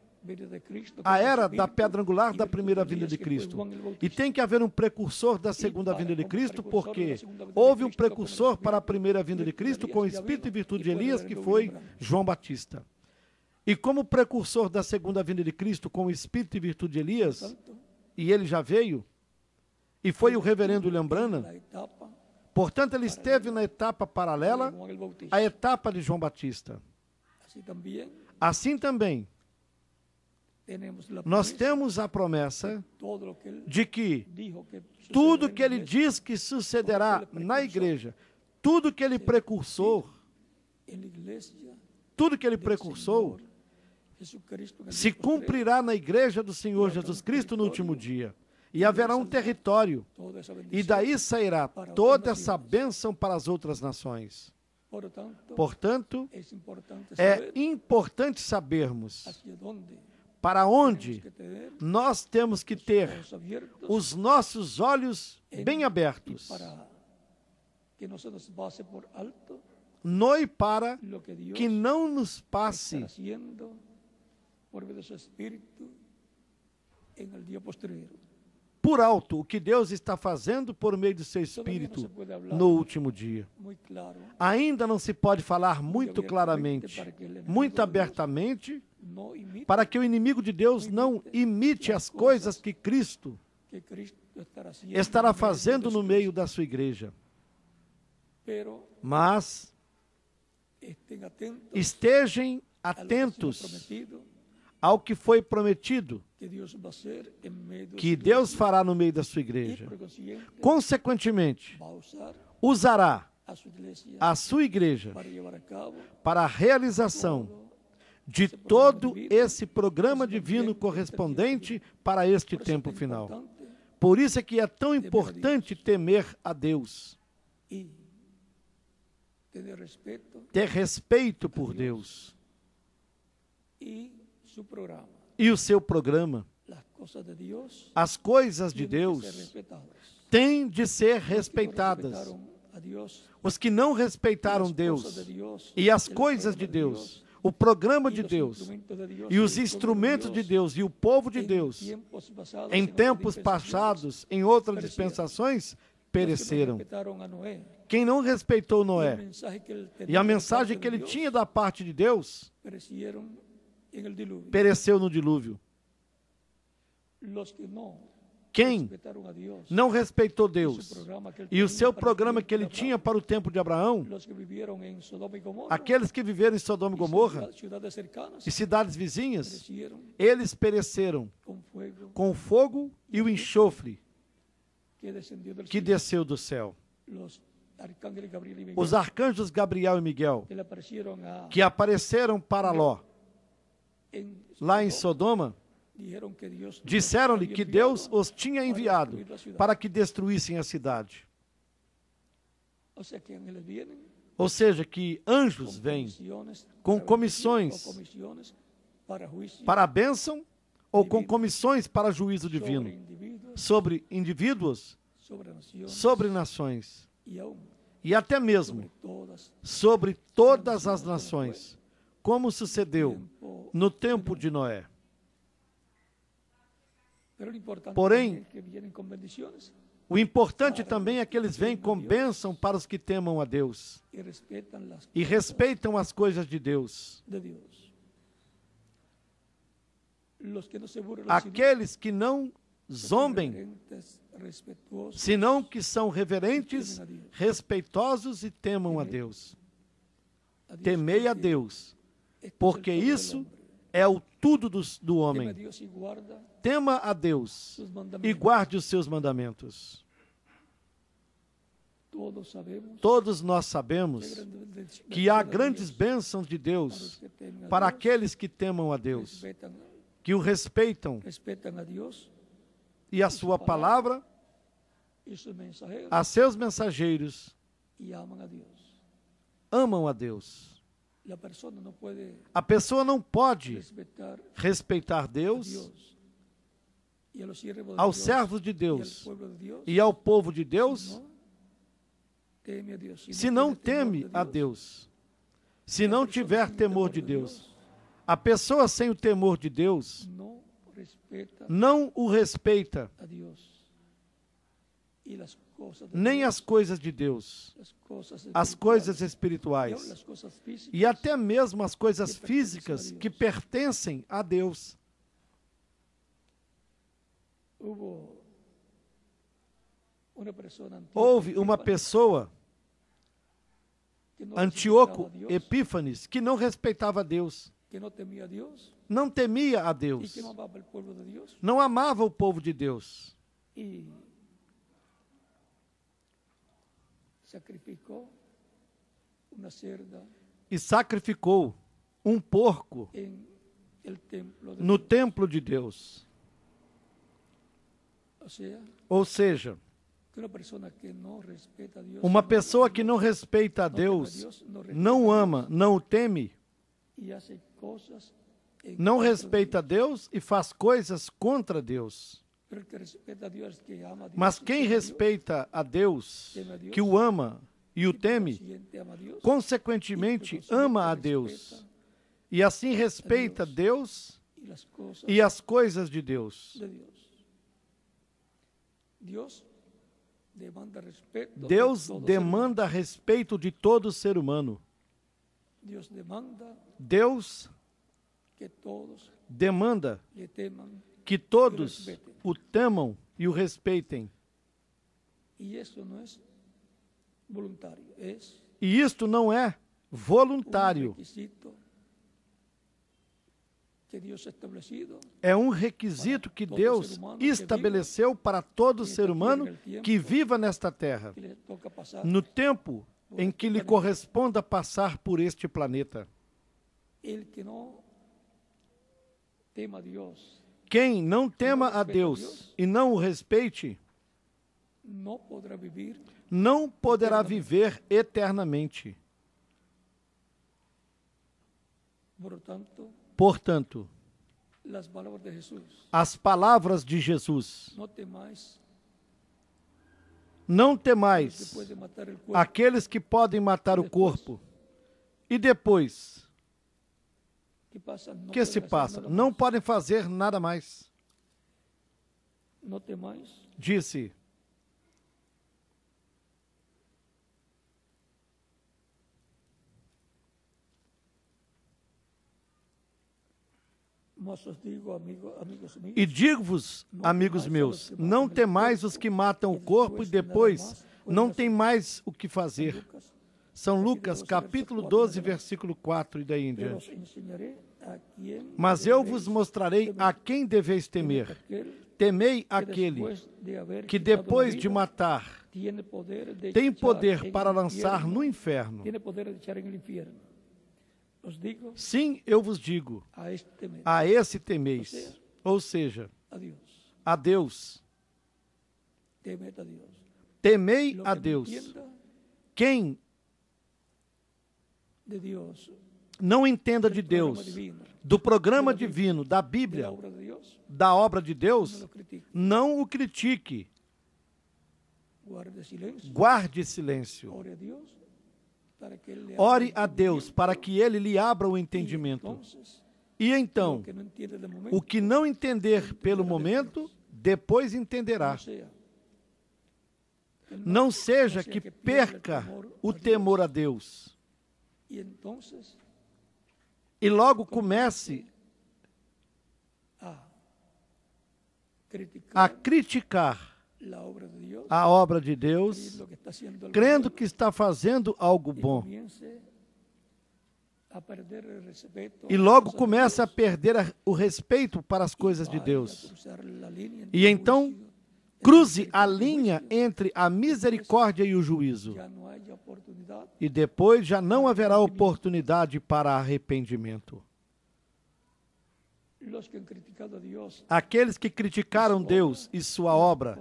à era da pedra angular da primeira vinda de Cristo. E tem que haver um precursor da segunda vinda de Cristo, porque houve um precursor para a primeira vinda de Cristo com o espírito e virtude de Elias, que foi João Batista. E como precursor da segunda vinda de Cristo com o espírito e virtude de Elias, e ele já veio, e foi o reverendo William Branham, portanto ele esteve na etapa paralela à etapa de João Batista. Assim também, nós temos a promessa de que tudo que ele diz que sucederá na igreja, tudo que ele precursou, se cumprirá na igreja do Senhor Jesus Cristo no último dia. E haverá um território, e daí sairá toda essa bênção para as outras nações. Portanto, é importante sabermos para onde nós temos que ter os nossos olhos bem abertos, e para que não nos passe por alto o que Deus está fazendo por meio do seu Espírito no último dia. Ainda não se pode falar muito claramente, muito abertamente, para que o inimigo de Deus não imite as coisas que Cristo estará fazendo no meio da sua igreja. Mas estejam atentos ao que foi prometido, que Deus fará no meio da sua igreja. Consequentemente, usará a sua igreja para a realização de todo esse programa divino correspondente para este tempo final. Por isso é que é tão importante temer a Deus, ter respeito por Deus e o seu programa. As coisas de Deus têm de ser respeitadas. Os que não respeitaram Deus e as coisas de Deus, o programa de Deus e os instrumentos de Deus e o povo de Deus, em tempos passados, em outras dispensações, pereceram. Quem não respeitou Noé e a mensagem que ele tinha da parte de Deus, pereceu no dilúvio. Quem não respeitou Deus e o seu programa que ele tinha para o tempo de Abraão, aqueles que viveram em Sodoma e Gomorra e cidades vizinhas, eles pereceram com o fogo e o enxofre que desceu do céu. Os arcanjos Gabriel e Miguel, que apareceram para Ló, lá em Sodoma, disseram-lhe que Deus os tinha enviado para que destruíssem a cidade. Ou seja, que anjos vêm com comissões para a bênção ou com comissões para juízo divino sobre indivíduos, sobre nações e até mesmo sobre todas as nações, como sucedeu no tempo de Noé. Porém, o importante também é que eles vêm com bênção para os que temam a Deus e respeitam as coisas de Deus. Aqueles que não zombem, senão que são reverentes, respeitosos e temam a Deus. Temei a Deus, porque isso é o tudo do homem. Tema a Deus e guarde os seus mandamentos. Todos nós sabemos que há grandes bênçãos de Deus para aqueles que temam a Deus, que o respeitam e a sua palavra, a seus mensageiros, amam a Deus. A pessoa não pode respeitar Deus, aos servos de Deus e ao povo de Deus, se não teme a Deus, se não tiver temor de Deus. A pessoa sem o temor de Deus não o respeita, nem as coisas de Deus, as coisas espirituais e até mesmo as coisas físicas que pertencem a Deus. Houve uma pessoa, Antíoco Epífanes, que não respeitava Deus, não temia a Deus, não amava o povo de Deus. E sacrificou um porco no templo de Deus. Ou seja, uma pessoa que não respeita a Deus, não ama, não o teme, não respeita a Deus e faz coisas contra Deus. Mas quem respeita a Deus, que o ama e o teme, consequentemente ama a Deus, e assim respeita Deus e as coisas de Deus. Deus demanda respeito de todo ser humano. Deus demanda que todos o temam e o respeitem. E isto não é voluntário. É um requisito que Deus estabeleceu para todo ser humano que viva nesta terra, no tempo em que lhe corresponda passar por este planeta. Quem não tema a Deus e não o respeite, não poderá viver eternamente. Portanto, as palavras de Jesus: não temais aqueles que podem matar o corpo, e depois, que se passa? Não podem fazer nada mais. Disse: e digo-vos, amigos meus, não temais os que matam o corpo e depois não tem mais o que fazer. São Lucas, capítulo 12, versículo 4 e daí em diante. Mas eu vos mostrarei a quem deveis temer. Temei aquele que depois de matar tem poder para lançar no inferno. Sim, eu vos digo, a esse temeis, ou seja, a Deus. Temei a Deus. Quem não entenda de Deus, do programa divino, da Bíblia, da obra de Deus, não o critique. Guarde silêncio. Ore a Deus para que Ele lhe abra o entendimento. E então, o que não entender pelo momento, depois entenderá. Não seja que perca o temor a Deus. E logo comece a criticar a obra de Deus, crendo que está fazendo algo bom. E logo começa a perder o respeito para as coisas de Deus. E então, cruze a linha entre a misericórdia e o juízo. E depois já não haverá oportunidade para arrependimento. Aqueles que criticaram Deus e sua obra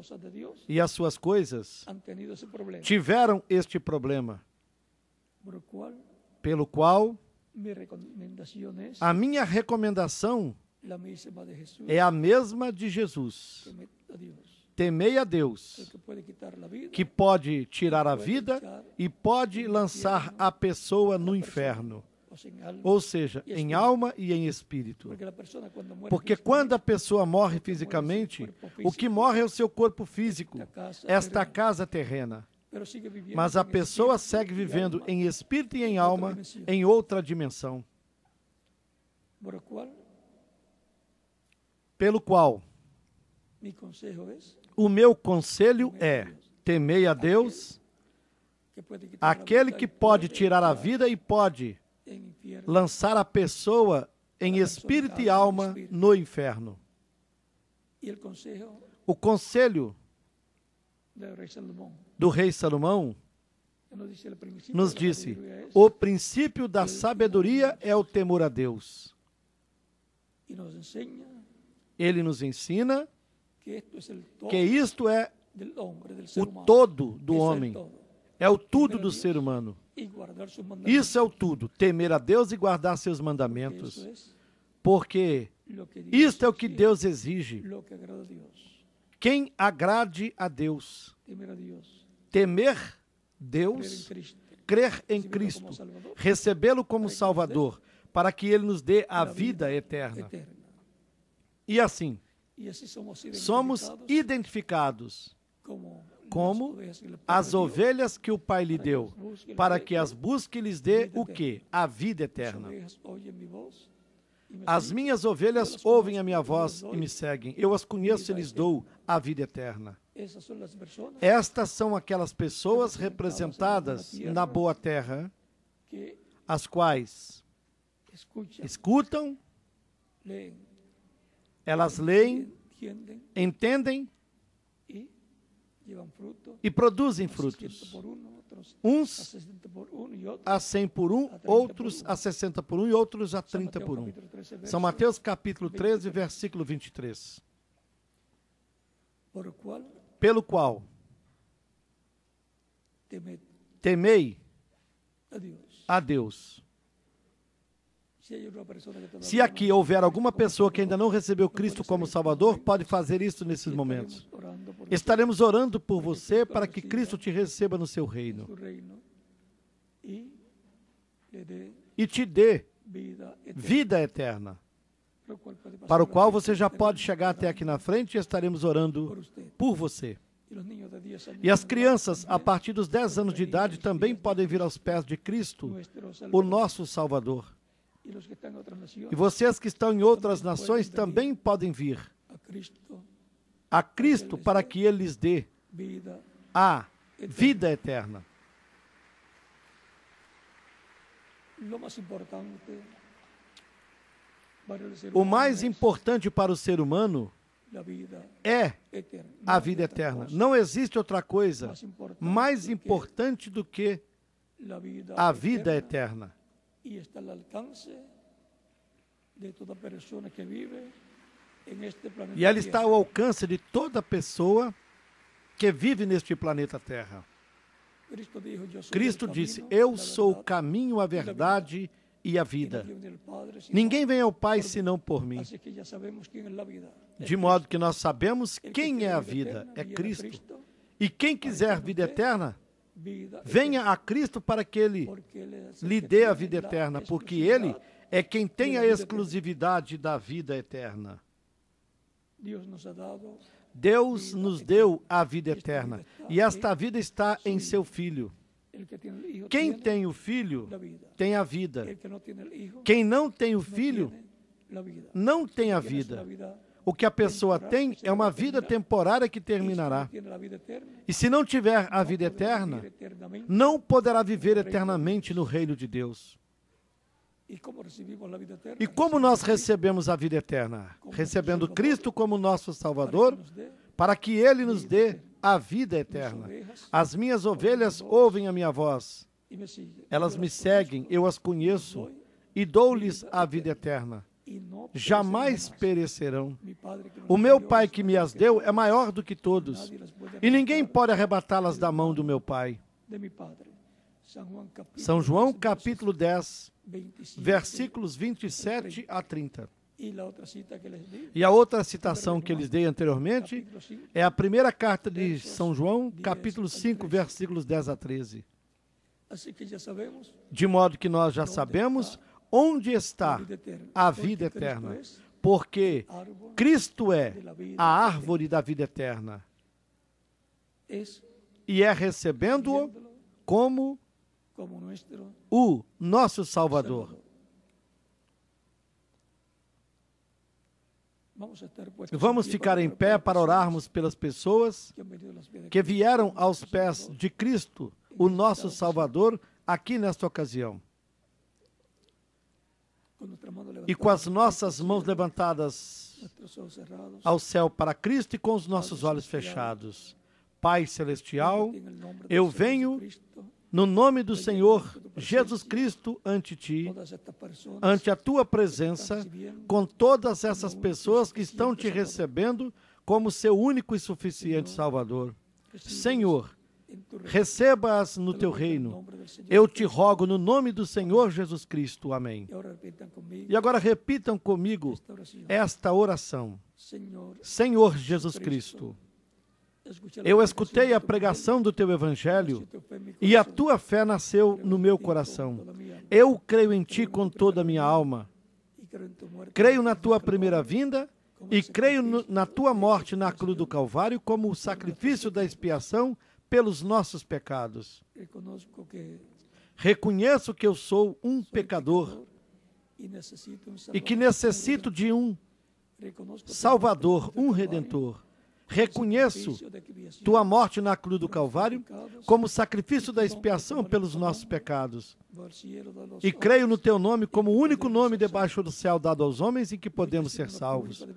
e as suas coisas tiveram este problema, pelo qual a minha recomendação é a mesma de Jesus. Temei a Deus, que pode tirar a vida e pode lançar a pessoa no inferno. Ou seja, em alma e em espírito. Porque quando a pessoa morre fisicamente, o que morre é o seu corpo físico, esta casa terrena. Mas a pessoa segue vivendo em espírito e em alma, em outra dimensão. Pelo qual, o meu conselho é: temei a Deus, aquele que pode tirar a vida e pode lançar a pessoa em espírito e alma no inferno. O conselho do rei Salomão nos disse: o princípio da sabedoria é o temor a Deus. Ele nos ensina que isto é o todo do homem, é o tudo do ser humano. Isso é o tudo, temer a Deus e guardar seus mandamentos, porque isto é o que Deus exige. Quem agrade a Deus, temer Deus, crer em Cristo, recebê-lo como Salvador, para que Ele nos dê a vida eterna. E assim, somos identificados como as ovelhas que o Pai lhe deu, para que as busque e lhes dê o quê? A vida eterna. As minhas ovelhas ouvem a minha voz e me seguem. Eu as conheço e lhes dou a vida eterna. Estas são aquelas pessoas representadas na boa terra, as quais escutam, elas leem, entendem e produzem frutos. Uns a 100 por 1, outros a 60 por 1 e outros a 30 por 1. São Mateus capítulo 13, versículo 23. Pelo qual temei a Deus. Se aqui houver alguma pessoa que ainda não recebeu Cristo como Salvador, pode fazer isso nesses momentos. Estaremos orando por você para que Cristo te receba no seu reino e te dê vida eterna, para o qual você já pode chegar até aqui na frente e estaremos orando por você. E as crianças, a partir dos 10 anos de idade, também podem vir aos pés de Cristo, o nosso Salvador. E vocês que estão em outras nações também podem vir a Cristo para que Ele lhes dê a vida eterna. O mais importante para o ser humano é a vida eterna. Não existe outra coisa mais importante do que a vida eterna. E ela está ao alcance de toda pessoa que vive neste planeta Terra. Cristo disse: eu sou o caminho, a verdade e a vida. Ninguém vem ao Pai senão por mim. De modo que nós sabemos quem é a vida, é Cristo. E quem quiser vida eterna, venha a Cristo para que Ele lhe dê a vida eterna, porque Ele é quem tem a exclusividade da vida eterna. Deus nos deu a vida eterna, e esta vida está em seu Filho. Quem tem o Filho, tem a vida. Quem não tem o Filho, não tem a vida. O que a pessoa tem é uma vida temporária que terminará. E se não tiver a vida eterna, não poderá viver eternamente no reino de Deus. E como nós recebemos a vida eterna? Recebendo Cristo como nosso Salvador, para que Ele nos dê a vida eterna. As minhas ovelhas ouvem a minha voz. Elas me seguem, eu as conheço e dou-lhes a vida eterna. Jamais perecerão. O meu Pai que me as deu é maior do que todos, e ninguém pode arrebatá-las da mão do meu Pai. São João, capítulo 10, versículos 27 a 30. E a outra citação que lhes dei anteriormente é a primeira carta de São João, capítulo 5, versículos 10 a 13. De modo que nós já sabemos onde está a vida eterna, porque Cristo é a árvore da vida eterna, e é recebendo-o como o nosso Salvador. Vamos ficar em pé para orarmos pelas pessoas que vieram aos pés de Cristo, o nosso Salvador, aqui nesta ocasião. E com as nossas mãos levantadas ao céu para Cristo e com os nossos olhos fechados. Pai Celestial, eu venho no nome do Senhor Jesus Cristo ante Ti, ante a Tua presença, com todas essas pessoas que estão Te recebendo como Seu único e suficiente Salvador. Senhor, receba-as no Teu reino. Eu Te rogo no nome do Senhor Jesus Cristo. Amém. E agora repitam comigo esta oração. Senhor Jesus Cristo, eu escutei a pregação do Teu Evangelho e a Tua fé nasceu no meu coração. Eu creio em Ti com toda a minha alma. Creio na Tua primeira vinda e creio na Tua morte na cruz do Calvário como o sacrifício da expiação pelos nossos pecados. Reconheço que eu sou um pecador e que necessito de um Salvador, um Redentor. Reconheço Tua morte na cruz do Calvário como sacrifício da expiação pelos nossos pecados. E creio no Teu nome como o único nome debaixo do céu dado aos homens em que podemos ser salvos.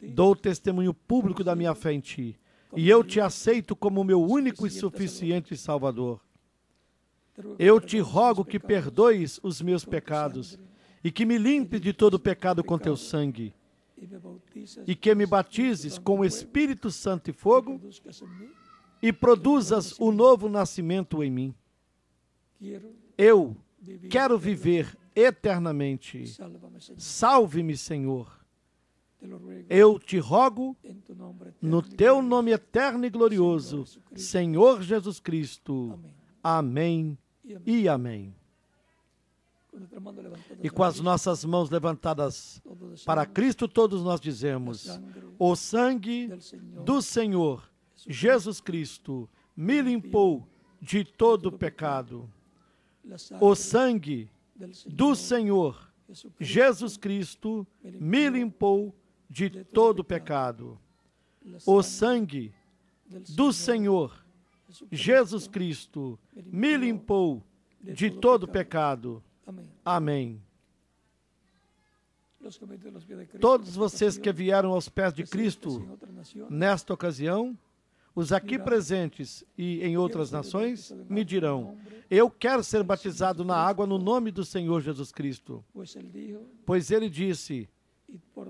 Dou testemunho público da minha fé em Ti. E eu Te aceito como o meu único e suficiente Salvador. Eu Te rogo que perdoes os meus pecados e que me limpes de todo pecado com Teu sangue. E que me batizes com o Espírito Santo e fogo e produzas o novo nascimento em mim. Eu quero viver eternamente. Salve-me, Senhor. Eu Te rogo no Teu nome eterno e glorioso, Senhor Jesus Cristo. Amém e amém. E com as nossas mãos levantadas para Cristo, todos nós dizemos: o sangue do Senhor Jesus Cristo me limpou de todo pecado. O sangue do Senhor Jesus Cristo me limpou de todo pecado. O sangue do Senhor Jesus Cristo me limpou de todo pecado. Amém. Todos vocês que vieram aos pés de Cristo nesta ocasião, os aqui presentes e em outras nações, me dirão: eu quero ser batizado na água no nome do Senhor Jesus Cristo. Pois Ele disse: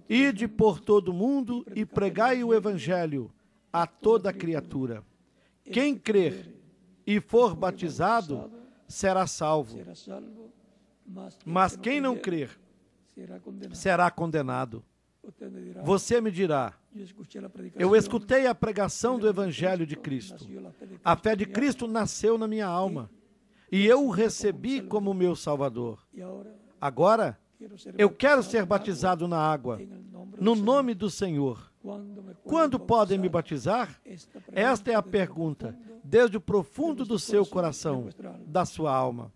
ide por todo o mundo e pregai o Evangelho a toda criatura. Quem crer e for batizado será salvo. Mas quem não crer será condenado. Você me dirá: eu escutei a pregação do Evangelho de Cristo. A fé de Cristo nasceu na minha alma e eu o recebi como meu Salvador. Agora, eu quero ser batizado na água, no nome do Senhor. Quando podem me batizar? Esta é a pergunta, desde o profundo do seu coração, da sua alma.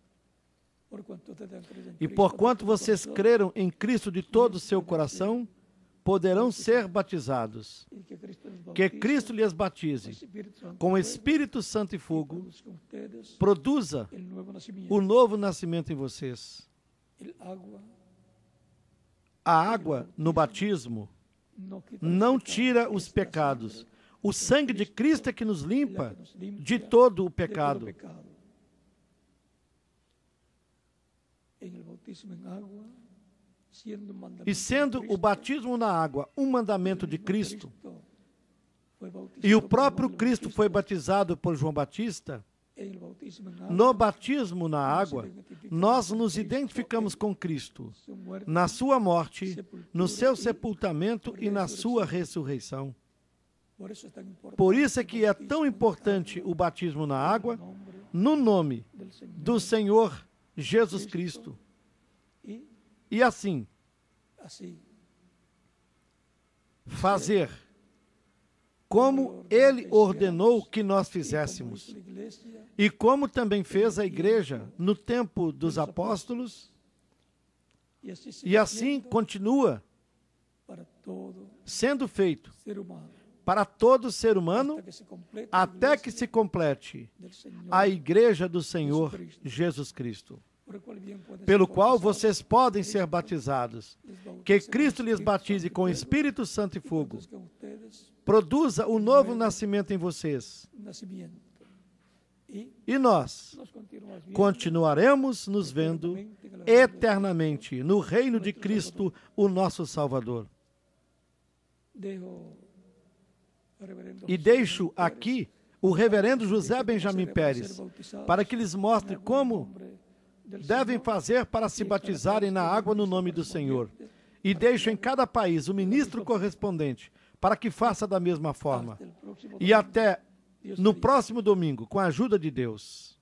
E porquanto vocês creram em Cristo de todo o seu coração, poderão ser batizados. Que Cristo lhes batize com o Espírito Santo e fogo, produza o novo nascimento em vocês. A água no batismo não tira os pecados. O sangue de Cristo é que nos limpa de todo o pecado. E sendo o batismo na água um mandamento de Cristo, e o próprio Cristo foi batizado por João Batista, no batismo na água, nós nos identificamos com Cristo, na sua morte, no seu sepultamento e na sua ressurreição. Por isso é que é tão importante o batismo na água, no nome do Senhor Jesus Cristo. E assim, fazer como Ele ordenou que nós fizéssemos, e como também fez a igreja no tempo dos apóstolos, e assim continua sendo feito para todo ser humano, até que se complete a igreja do Senhor Jesus Cristo, pelo qual vocês podem ser batizados. Que Cristo lhes batize com Espírito Santo e fogo, produza o novo nascimento em vocês. E nós continuaremos nos vendo eternamente no reino de Cristo, o nosso Salvador. E deixo aqui o reverendo José Benjamin Pérez, para que lhes mostre como devem fazer para se batizarem na água no nome do Senhor. E deixo em cada país o ministro correspondente, para que faça da mesma forma. E até no próximo domingo, com a ajuda de Deus.